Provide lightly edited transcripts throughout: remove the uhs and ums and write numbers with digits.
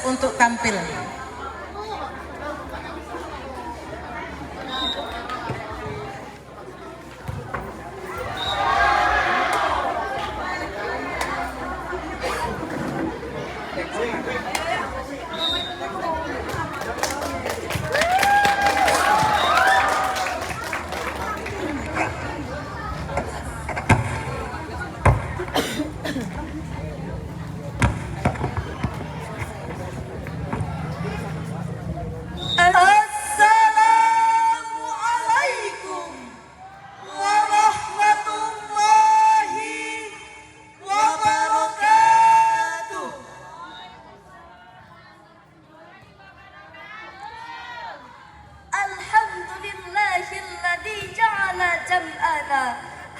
untuk tampil.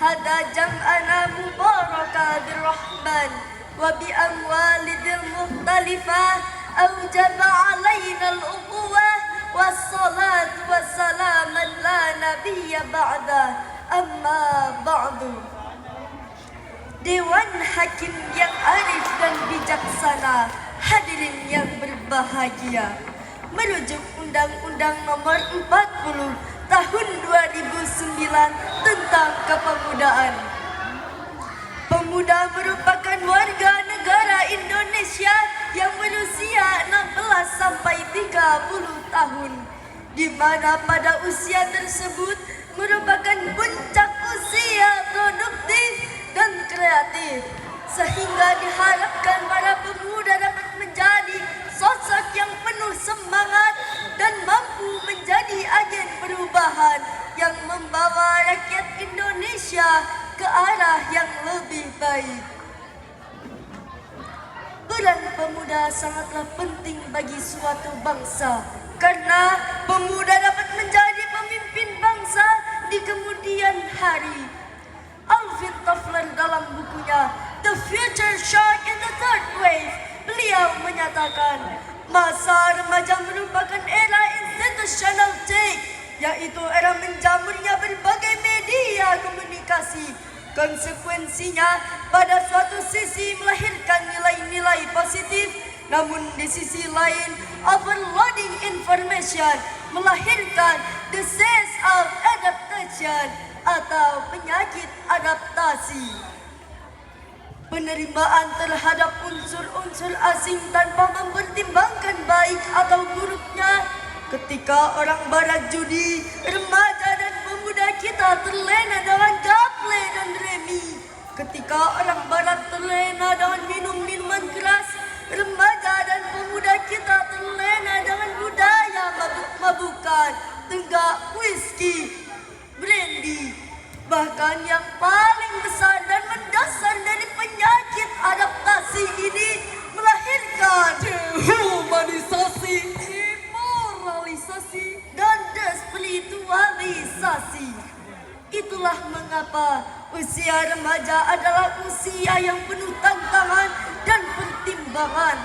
هذا جمعنا مباركا بالرحمن وبأموال ذي المختلفة أوجب علينا الأخوة والصلاة والسلام لا نبي بعده أما بعد. Dewan Hakim yang arif dan bijaksana, hadirin yang berbahagia, merujuk Undang-Undang Nomor 40 Tahun 2009 tentang kepemudaan. Pemuda merupakan warga negara Indonesia yang berusia 16 sampai 30 tahun, di mana pada usia tersebut merupakan puncak usia produktif dan kreatif, sehingga diharapkan para pemuda dapat menjadi sosok yang penuh semangat dan mampu menjadi agen perubahan yang membawa rakyat Indonesia ke arah yang lebih baik. Peran pemuda sangatlah penting bagi suatu bangsa, karena pemuda dapat menjadi pemimpin bangsa di kemudian hari. Alvin Toffler dalam bukunya The Future Shark in the Third Wave, beliau menyatakan masa remaja merupakan era institutional change, yaitu era menjamurnya berbagai media komunikasi. Konsekuensinya pada suatu sisi melahirkan nilai-nilai positif, namun di sisi lain overloading information melahirkan disease of adaptation atau penyakit adaptasi. Penerimaan terhadap unsur-unsur asing tanpa mempertimbangkan baik atau buruknya. Ketika orang barat judi, remaja dan pemuda kita terlena dengan gaple dan remi. Ketika orang barat terlena dengan minum minuman keras, remaja dan pemuda kita terlena dengan budaya mabuk-mabukan, tenggak, whisky, brandy. Bahkan yang paling besar dan mendasar dari penyakit adaptasi ini melahirkan dehumanisasi, demoralisasi, dan despiritualisasi. Itulah mengapa usia remaja adalah usia yang penuh tantangan dan pertimbangan.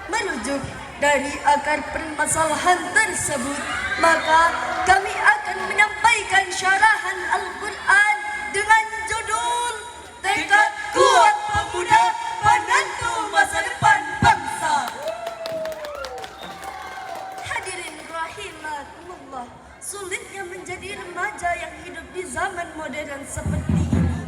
Merujuk dari akar permasalahan tersebut, maka kami akan menyampaikan syarahan Al-Quran dengan judul Tekad Kuat Pemuda Penentu Masa Depan Bangsa. Hadirin rahimakumullah, sulitnya menjadi remaja yang hidup di zaman modern seperti ini.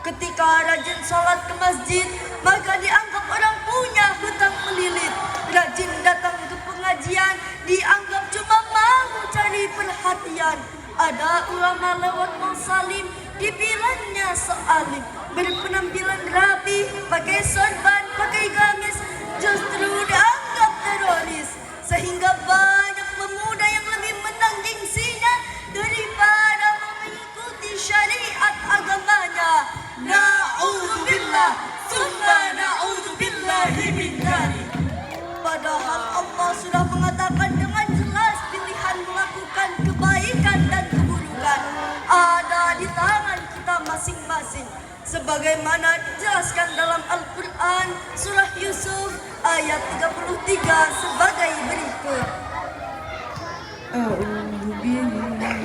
Ketika rajin sholat ke masjid, maka dianggap orang punya hutang melilit. Rajin datang ke pengajian, dianggap cuma mau cari perhatian. Ada ulama lewat Mausalim, dibilangnya soalim. Berpenampilan rapi, pakai sorban, pakai gamis, justru dianggap teroris. Sehingga banyak pemuda yang lebih menang gengsinya daripada mengikuti syariat agamanya. Na'udzubillah, summa na'udzubillahi min dzalik. Padahal Allah sudah mengatakan dengan jelas pilihan melakukan kebaikan dan keburukan ada di tangan kita masing-masing. Sebagaimana dijelaskan dalam Al-Quran surah Yusuf ayat 33 sebagai berikut. A'udzu billahi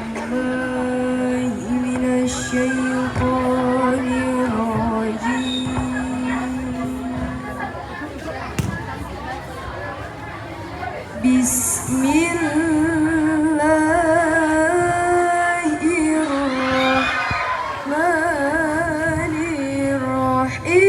minasy syaithanir rajim. Bismillahirrahmanirrahim.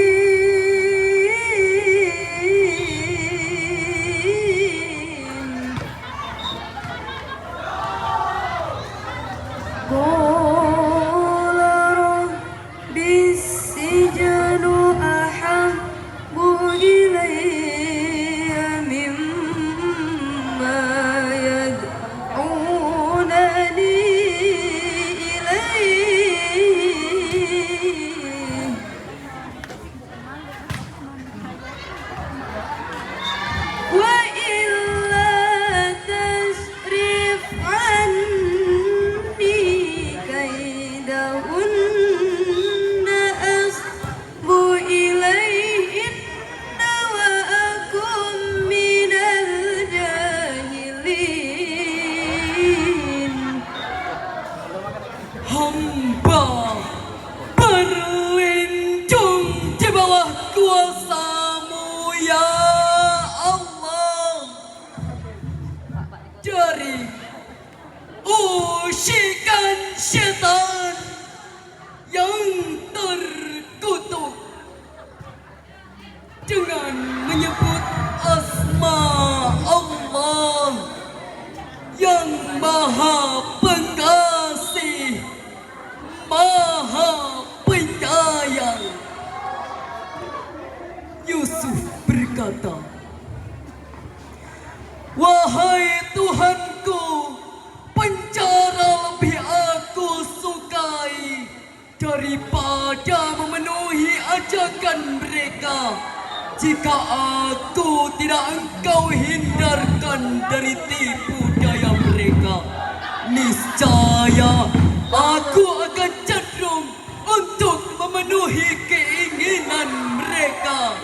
Qala rabbis sijnu ahabbu ilayya mimma yad'unani ilayhi. Wa illa tasrif anni kaidahunna asbu ilayhinna wa akum minal jahilin. Hamba berlindung di bawah kuasa-Mu ya Allah dari usikan syaitan yang terkutuk dengan menyebut asma Allah yang Maha Pengasih, Maha Penyayang. Yusuf berkata, "Wahai Tuhanku, penjara lebih aku sukai daripada memenuhi ajakan mereka. Jika aku tidak Engkau hindarkan dari tipu daya mereka, niscaya aku akan cenderung untuk memenuhi keinginan mereka,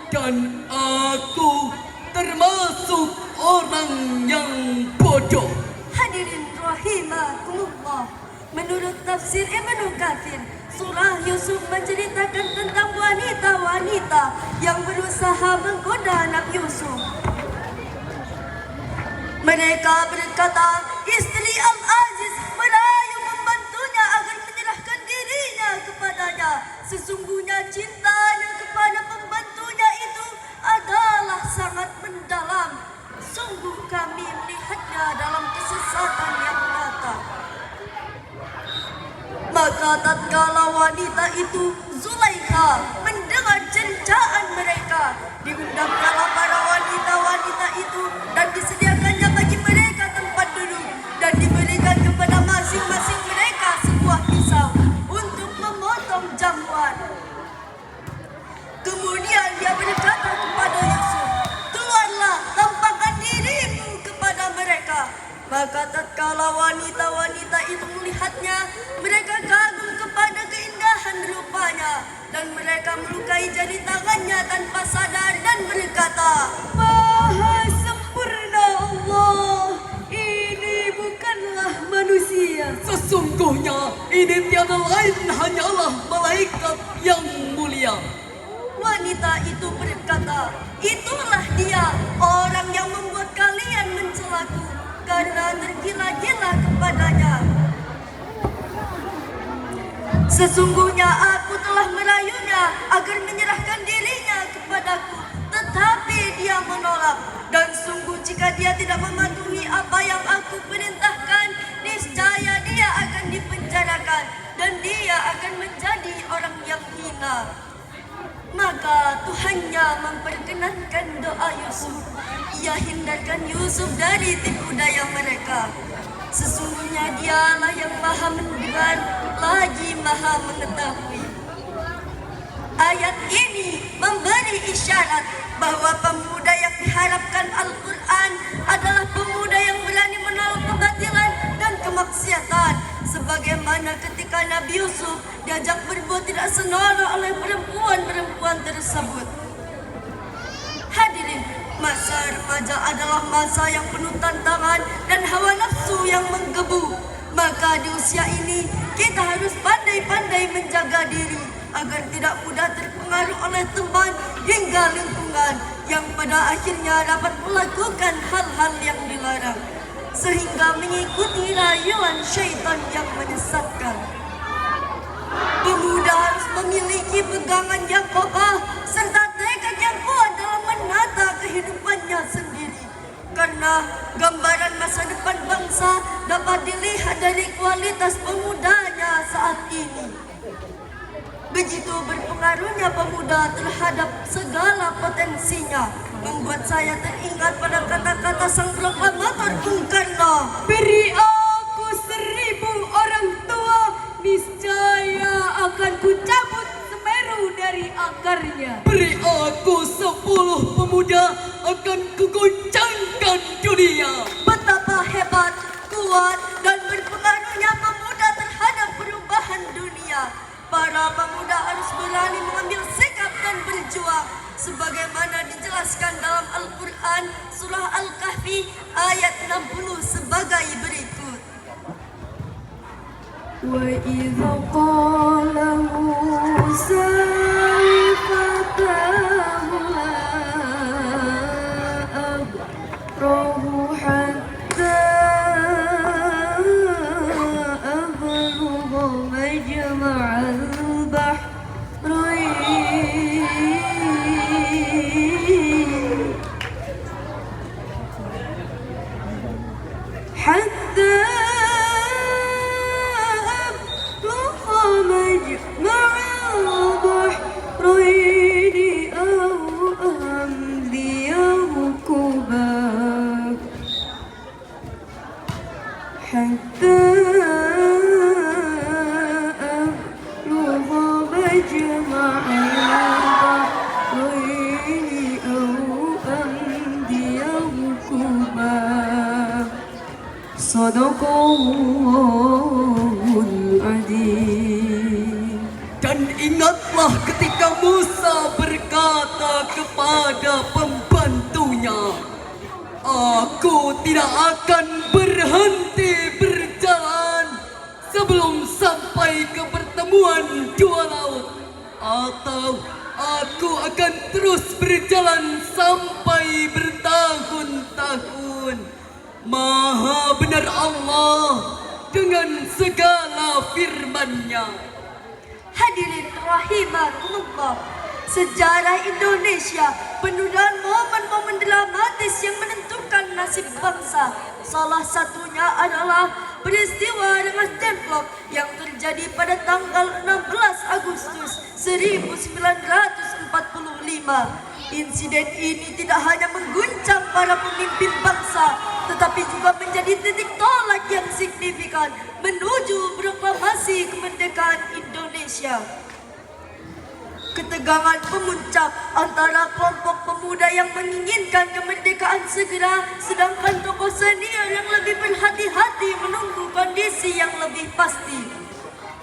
dan aku termasuk orang yang bodoh." Hadirin rahimakumullah, menurut tafsir Ibnu Katsir, surah Yusuf menceritakan tentang wanita-wanita yang berusaha menggoda Nabi Yusuf. Mereka berkata, istri Al-Aziz merayu membantunya agar menyerahkan dirinya kepadanya. Sesungguhnya cintanya kepada pembantunya itu adalah sangat mendalam. Sungguh kami melihatnya dalam kesesatan yang nyata. Maka tatkala wanita itu, Zulaikha, mendengar cencaan mereka, diundangkanlah para wanita-wanita itu dan disediakannya bagi mereka tempat duduk, dan diberikan kepada masing-masing mereka sebuah pisau untuk memotong jamuan. Kemudian dia berkata kepada Yusuf, "Keluarlah, tampakkan dirimu kepada mereka." Maka tatkala wanita-wanita itu melihatnya, mereka kagum kepada keindahan rupanya, dan mereka melukai jari tangannya tanpa sadar dan berkata, "Maha sempurna Allah, ini bukanlah manusia." Sesungguhnya ini tiada lain hanyalah malaikat yang mulia. Wanita itu berkata, "Itulah dia, orang yang membuat kalian mencelaku karena tergila-gila kepadanya. Sesungguhnya aku telah merayunya agar menyerahkan dirinya kepadaku, tetapi dia menolak. Dan sungguh jika dia tidak mematuhi apa yang aku perintahkan, niscaya dia akan dipenjarakan dan dia akan menjadi orang yang hina." Maka Tuhannya memperkenankan doa Yusuf. Ia hindarkan Yusuf dari tipu daya mereka. Sesungguhnya dialah yang maha mendengar lagi maha mengetahui. Ayat ini memberi isyarat bahwa pemuda yang diharapkan Al-Quran adalah pemuda yang berani menolak kebatilan dan kemaksiatan, sebagaimana ketika Nabi Yusuf diajak berbuat tidak senonoh oleh perempuan-perempuan tersebut. Hadirin, masa remaja adalah masa yang penuh tantangan dan hawa nafsu yang menggebu. Maka di usia ini kita harus pandai-pandai menjaga diri agar tidak mudah terpengaruh oleh teman hingga lingkungan, yang pada akhirnya dapat melakukan hal-hal yang dilarang sehingga mengikuti rayuan syaitan yang menyesatkan. Pemuda harus memiliki pegangan yang kokoh serta tekad yang kuat dalam menata kehidupannya sendiri. Karena gambaran masa depan bangsa dapat dilihat dari kualitas pemudanya saat ini. Begitu berpengaruhnya pemuda terhadap segala potensinya, membuat saya teringat pada kata-kata sang proklamator Bung Karno. Beri aku 1000 orang tua, niscaya akan kucabut Semeru dari akarnya. Beri aku 10 pemuda, akan kugoncangkan dunia. Betapa hebat, kuat, dan berpengaruhnya pemuda terhadap perubahan dunia. Para pemuda harus berani mengambil sikap dan berjuang sebagaimana dijelaskan dalam Al-Quran surah Al-Kahfi ayat 60 sebagai berikut. Wa idza qala Musa fatahu abrahu hatta ablugha majma'al bahrain hatta Sadaqallahul Adzim. Dan ingatlah ketika Musa berkata kepada pembantunya, aku tidak akan berhenti berjalan sebelum sampai ke pertemuan dua laut, atau aku akan terus berjalan sampai bertahun-tahun. Maha benar Allah dengan segala firman-Nya. Hadirin rahimakumullah, sejarah Indonesia penuh dengan momen-momen dramatis yang menentukan nasib bangsa. Salah satunya adalah peristiwa Rengas Dengklok yang terjadi pada tanggal 16 Agustus 1945. Insiden ini tidak hanya mengguncang para pemimpin bangsa, tetapi juga menjadi titik tolak yang signifikan menuju proklamasi kemerdekaan Indonesia. Ketegangan memuncak antara kelompok pemuda yang menginginkan kemerdekaan segera, sedangkan tokoh senior yang lebih berhati-hati menunggu kondisi yang lebih pasti.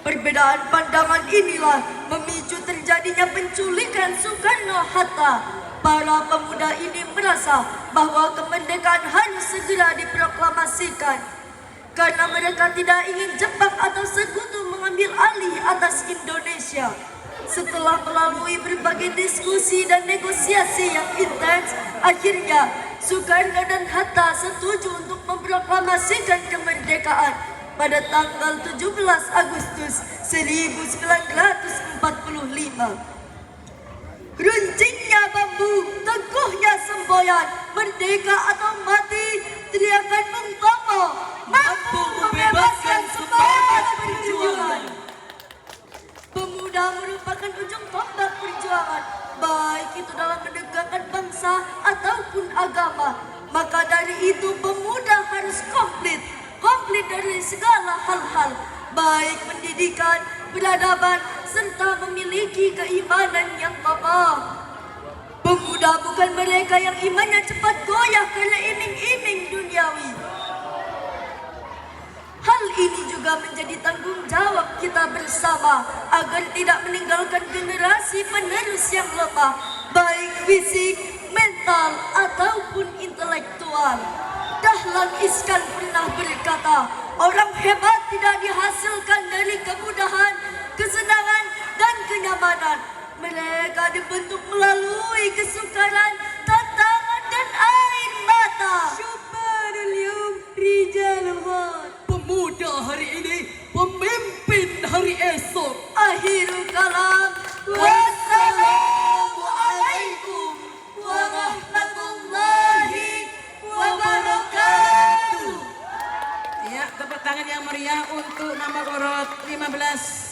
Perbedaan pandangan inilah memicu terjadinya penculikan Soekarno-Hatta. Para pemuda ini merasa bahwa kemerdekaan harus segera diproklamasikan karena mereka tidak ingin Jepang atau sekutu mengambil alih atas Indonesia. Setelah melalui berbagai diskusi dan negosiasi yang intens, akhirnya Soekarno dan Hatta setuju untuk memproklamasikan kemerdekaan pada tanggal 17 Agustus 1945. Runcingnya bambu, teguhnya semboyan, merdeka atau mati, teriakan Bung Tomo mampu membebaskan semangat perjuangan. Pemuda merupakan ujung tombak perjuangan, baik itu dalam menegakkan bangsa ataupun agama. Maka dari itu pemuda harus komplit dari segala hal-hal, baik pendidikan, peradaban, serta memiliki keimanan yang kokoh. Pemuda bukan mereka yang imannya cepat goyah karena iming-iming duniawi. Hal ini juga menjadi tanggung jawab kita bersama agar tidak meninggalkan generasi penerus yang lemah, baik fisik, mental, ataupun intelektual. Dahlan Iskan pernah berkata, orang hebat tidak dihasilkan dari kemudahan, kesenangan, dan kenyamanan. Mereka dibentuk melalui kesukaran, tangan yang meriah untuk nomor urut 15.